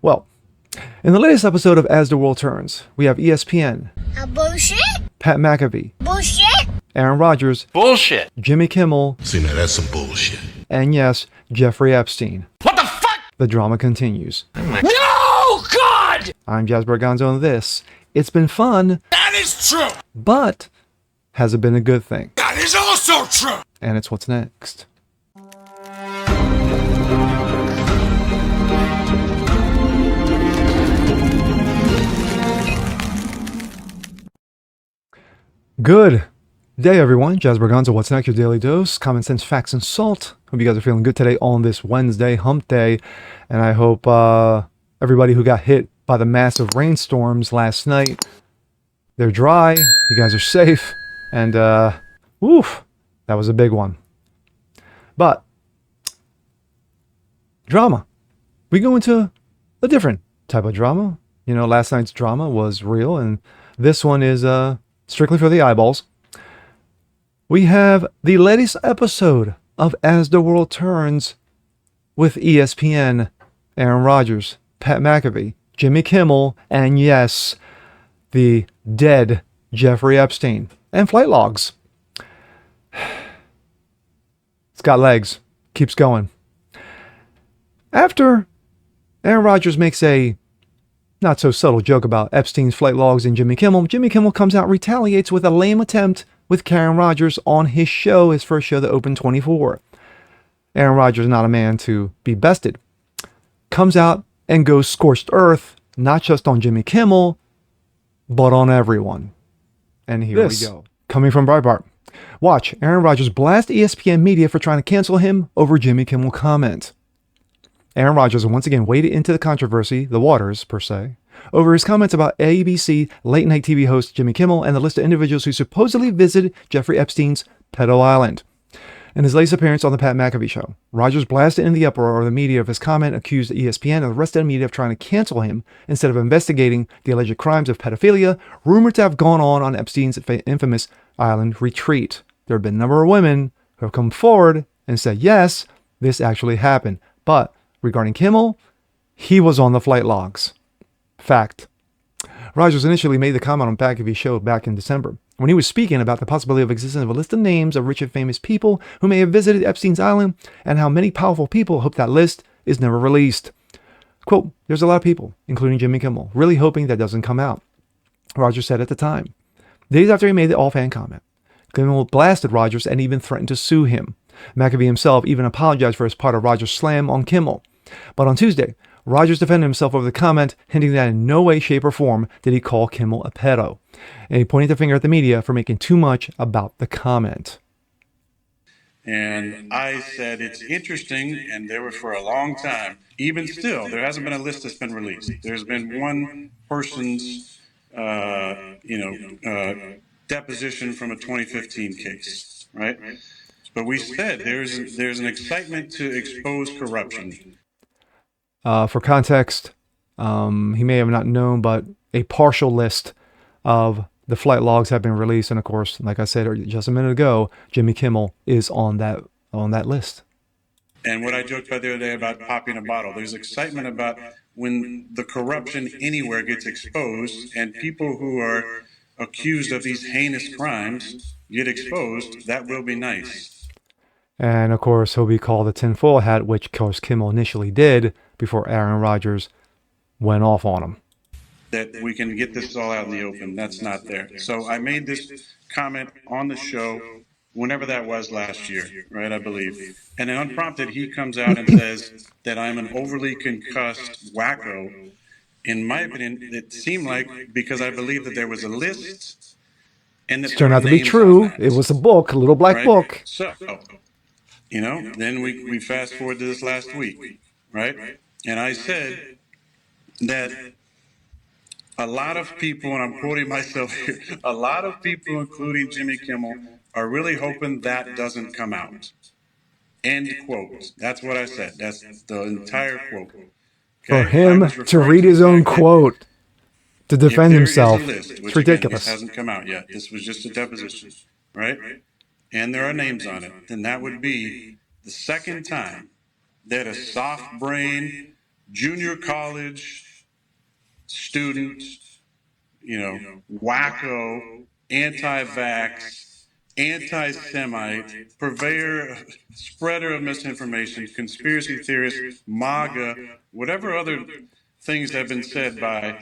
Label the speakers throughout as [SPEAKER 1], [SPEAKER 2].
[SPEAKER 1] Well, in the latest episode of As the World Turns, we have ESPN,
[SPEAKER 2] Bullshit?
[SPEAKER 1] Pat McAfee,
[SPEAKER 2] Bullshit?
[SPEAKER 1] Aaron Rodgers,
[SPEAKER 3] Bullshit.
[SPEAKER 1] Jimmy Kimmel,
[SPEAKER 4] See, now that's some bullshit.
[SPEAKER 1] and yes, Jeffrey Epstein.
[SPEAKER 3] What the fuck?
[SPEAKER 1] The drama continues.
[SPEAKER 3] No, God!
[SPEAKER 1] I'm Jasper Gonzo, and this, it's been fun,
[SPEAKER 3] That is true.
[SPEAKER 1] but has it been a good thing?
[SPEAKER 3] That is also true.
[SPEAKER 1] And it's what's next. Good day, everyone. Jasper Gonzo, what's next? Your daily dose, common sense, facts, and salt. Hope you guys are feeling good today on this Wednesday, hump day. And I hope everybody who got hit by the massive rainstorms last night, they're dry, you guys are safe, and woof, that was a big one. But drama. We go into a different type of drama. You know, last night's drama was real, and this one is strictly for the eyeballs. We have the latest episode of As the World Turns with ESPN, Aaron Rodgers, Pat McAfee, Jimmy Kimmel, and yes, the dead Jeffrey Epstein, and flight logs. It's got legs. Keeps going. After Aaron Rodgers makes a not so subtle joke about Epstein's flight logs and Jimmy Kimmel comes out and retaliates with a lame attempt with Aaron Rodgers on his show, his first show that opened 24. Aaron Rodgers, not a man to be bested, comes out and goes scorched earth, not just on Jimmy Kimmel, but on everyone. And here we go. Coming from Breitbart. Watch, Aaron Rodgers blast ESPN media for trying to cancel him over Jimmy Kimmel comment. Aaron Rodgers once again waded into the controversy, the waters per se, over his comments about ABC late-night TV host Jimmy Kimmel and the list of individuals who supposedly visited Jeffrey Epstein's pedo island. In his latest appearance on the Pat McAfee show, Rodgers blasted in the uproar of the media of his comment, accused ESPN and the rest of the media of trying to cancel him instead of investigating the alleged crimes of pedophilia rumored to have gone on Epstein's infamous island retreat. There have been a number of women who have come forward and said, yes, this actually happened. But regarding Kimmel, he was on the flight logs. Fact. Rodgers initially made the comment on McAfee's show back in December, when he was speaking about the possibility of existence of a list of names of rich and famous people who may have visited Epstein's island, and how many powerful people hope that list is never released. Quote, there's a lot of people, including Jimmy Kimmel, really hoping that doesn't come out, Rodgers said at the time. Days after he made the all-fan comment, Kimmel blasted Rodgers and even threatened to sue him. McAfee himself even apologized for his part of Rodgers' slam on Kimmel. But on Tuesday, Rodgers defended himself over the comment, hinting that in no way, shape, or form did he call Kimmel a pedo. And he pointed the finger at the media for making too much about the comment.
[SPEAKER 5] And I said, it's interesting, and there were for a long time. Even still, there hasn't been a list that's been released. There's been one person's, deposition from a 2015 case, right? But we said there's an excitement to expose corruption.
[SPEAKER 1] For context, he may have not known, but a partial list of the flight logs have been released. And of course, like I said just a minute ago, Jimmy Kimmel is on that list.
[SPEAKER 5] And what I joked about the other day about popping a bottle, there's excitement about when the corruption anywhere gets exposed and people who are accused of these heinous crimes get exposed. That will be nice.
[SPEAKER 1] And of course, he'll be called a tinfoil hat, which of course Kimmel initially did before Aaron Rodgers went off on him.
[SPEAKER 5] That we can get this all out in the open. That's not there. So I made this comment on the show whenever that was last year, right, I believe. And then unprompted, he comes out and says that I'm an overly concussed wacko. In my opinion, it seemed like because I believe that there was a list. And that
[SPEAKER 1] it turned out to be true. It was a book, a little black book.
[SPEAKER 5] So, then we fast forward to this last week, right? And I said that a lot of people, and I'm quoting myself here, a lot of people, including Jimmy Kimmel, are really hoping that doesn't come out. End quote. That's what I said. That's the entire quote. Okay?
[SPEAKER 1] For him to read his own quote to defend himself. It's ridiculous.
[SPEAKER 5] This hasn't come out yet. This was just a deposition, right? And there are names on it. Then that would be the second time that a soft brain junior college student, wacko, anti-vax, anti-Semite, purveyor, spreader of misinformation, conspiracy theorist, MAGA, whatever other things have been said by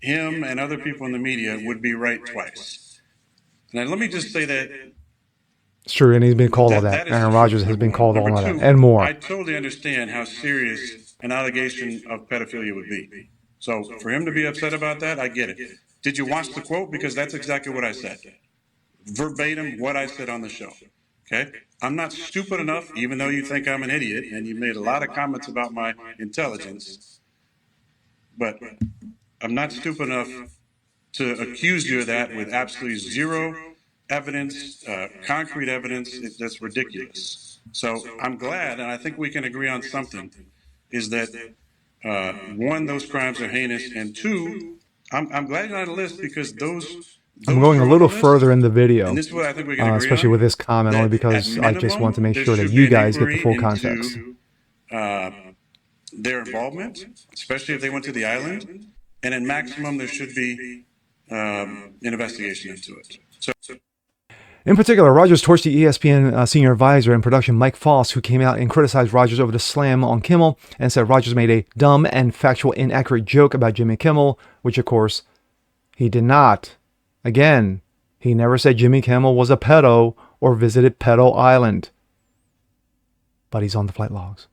[SPEAKER 5] him and other people in the media would be right twice. Now, let me just say that
[SPEAKER 1] It's true, and he's been called all
[SPEAKER 5] that
[SPEAKER 1] that.
[SPEAKER 5] is
[SPEAKER 1] Aaron
[SPEAKER 5] the
[SPEAKER 1] Rodgers
[SPEAKER 5] truth,
[SPEAKER 1] has been
[SPEAKER 5] number one.
[SPEAKER 1] called all
[SPEAKER 5] Number
[SPEAKER 1] of
[SPEAKER 5] two,
[SPEAKER 1] that, and more.
[SPEAKER 5] I totally understand how serious an allegation of pedophilia would be. So for him to be upset about that, I get it. Did you watch the quote? Because that's exactly what I said. Verbatim what I said on the show. Okay? I'm not stupid enough, even though you think I'm an idiot, and you made a lot of comments about my intelligence, but I'm not stupid enough to accuse you of that with absolutely zero evidence, concrete evidence. That's ridiculous. So I'm glad, and I think we can agree on something, is that one, those crimes are heinous, and two, I'm glad you're on the list because
[SPEAKER 1] I'm
[SPEAKER 5] those
[SPEAKER 1] going
[SPEAKER 5] who
[SPEAKER 1] a
[SPEAKER 5] are on the
[SPEAKER 1] little
[SPEAKER 5] list,
[SPEAKER 1] further in the video,
[SPEAKER 5] and this is what I think we can agree
[SPEAKER 1] especially
[SPEAKER 5] on,
[SPEAKER 1] with this comment, only
[SPEAKER 5] that at
[SPEAKER 1] because I just want to
[SPEAKER 5] minimum
[SPEAKER 1] make
[SPEAKER 5] there
[SPEAKER 1] sure that
[SPEAKER 5] should
[SPEAKER 1] you
[SPEAKER 5] be an
[SPEAKER 1] guys get the
[SPEAKER 5] inquiry
[SPEAKER 1] full context.
[SPEAKER 5] into their involvement, especially if they went to the island, and at maximum there should be an investigation into it. So
[SPEAKER 1] In particular, Rodgers torched the ESPN senior advisor and production Mike Foss, who came out and criticized Rodgers over the slam on Kimmel and said Rodgers made a dumb and factual inaccurate joke about Jimmy Kimmel, which of course he did not. Again, he never said Jimmy Kimmel was a pedo or visited Pedo Island. But he's on the flight logs.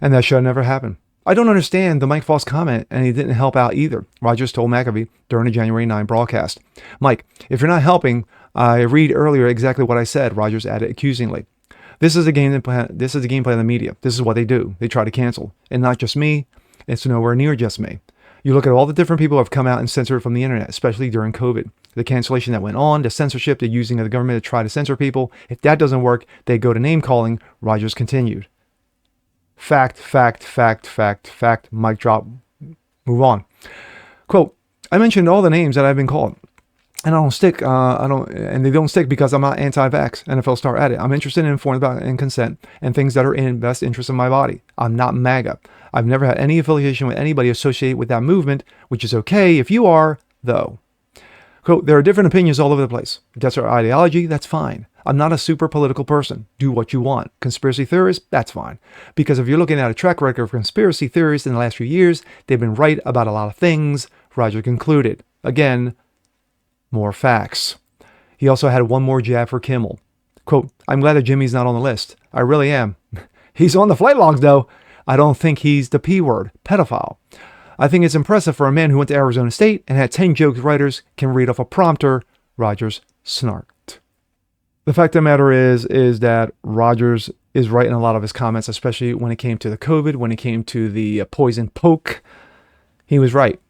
[SPEAKER 1] And that should never happen. I don't understand the Mike Foss comment, and he didn't help out either. Rodgers told McAfee during the January 9 broadcast. Mike, if you're not helping, I read earlier exactly what I said, Rodgers added accusingly. This is the game plan of the media. This is what they do. They try to cancel. And not just me. It's nowhere near just me. You look at all the different people who have come out and censored from the internet, especially during COVID. The cancellation that went on, the censorship, the using of the government to try to censor people. If that doesn't work, they go to name calling. Rodgers continued. Fact, fact, fact, fact, fact, mic drop, move on. Quote, I mentioned all the names that I've been called. And and they don't stick because I'm not anti-vax, NFL star added. I'm interested in informed about and consent and things that are in best interest of my body. I'm not MAGA. I've never had any affiliation with anybody associated with that movement, which is okay if you are, though. Quote, there are different opinions all over the place. If that's our ideology, that's fine. I'm not a super political person. Do what you want. Conspiracy theorists, that's fine. Because if you're looking at a track record of conspiracy theorists in the last few years, they've been right about a lot of things, Roger concluded. Again, more facts. He also had one more jab for Kimmel. Quote, I'm glad that Jimmy's not on the list. I really am. He's on the flight logs, though. I don't think he's the P word, pedophile. I think it's impressive for a man who went to Arizona State and had 10 joke writers can read off a prompter, Rodgers snarked. The fact of the matter is that Rodgers is right in a lot of his comments, especially when it came to the COVID, when it came to the poison poke. He was right,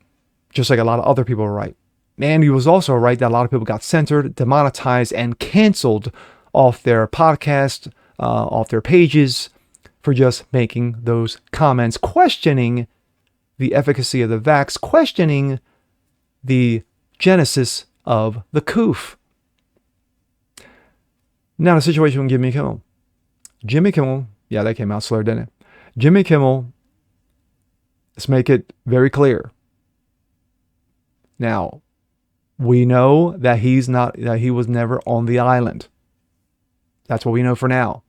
[SPEAKER 1] just like a lot of other people were right. And he was also right that a lot of people got censored, demonetized, and canceled off their podcast, off their pages for just making those comments, questioning the efficacy of the vax, questioning the genesis of the coof. Now the situation with Jimmy Kimmel. Jimmy Kimmel, yeah, that came out slurred, didn't it? Jimmy Kimmel, let's make it very clear. Now, we know that he was never on the island. That's what we know for now.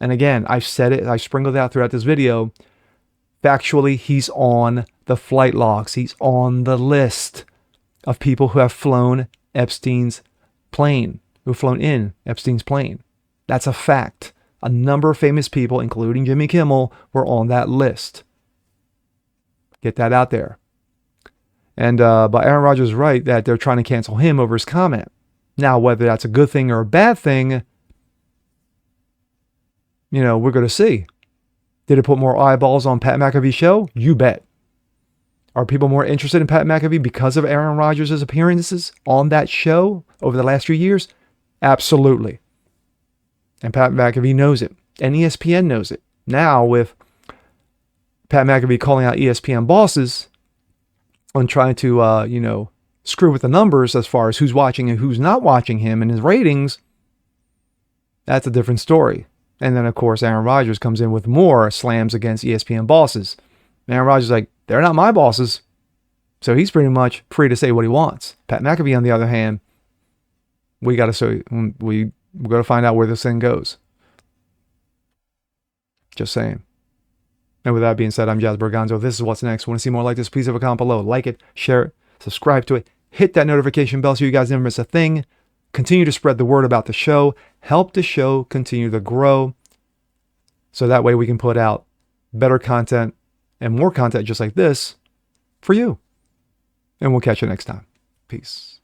[SPEAKER 1] And again, I've said it, I sprinkled it out throughout this video. Factually, he's on the flight logs. He's on the list of people who have flown Epstein's plane, who've flown in Epstein's plane. That's a fact. A number of famous people, including Jimmy Kimmel, were on that list. Get that out there. And but Aaron Rodgers is right that they're trying to cancel him over his comment. Now, whether that's a good thing or a bad thing, we're going to see. Did it put more eyeballs on Pat McAfee's show? You bet. Are people more interested in Pat McAfee because of Aaron Rodgers' appearances on that show over the last few years? Absolutely. And Pat McAfee knows it. And ESPN knows it. Now, with Pat McAfee calling out ESPN bosses on trying to, screw with the numbers as far as who's watching and who's not watching him and his ratings, that's a different story. And then, of course, Aaron Rodgers comes in with more slams against ESPN bosses. Aaron Rodgers is like, they're not my bosses. So he's pretty much free to say what he wants. Pat McAfee, on the other hand, we got to find out where this thing goes. Just saying. And with that being said, I'm Jazz Berganzo. This is What's Next. Want to see more like this? Please have a comment below. Like it, share it, subscribe to it, hit that notification bell so you guys never miss a thing. Continue to spread the word about the show. Help the show continue to grow. So that way we can put out better content and more content just like this for you. And we'll catch you next time. Peace.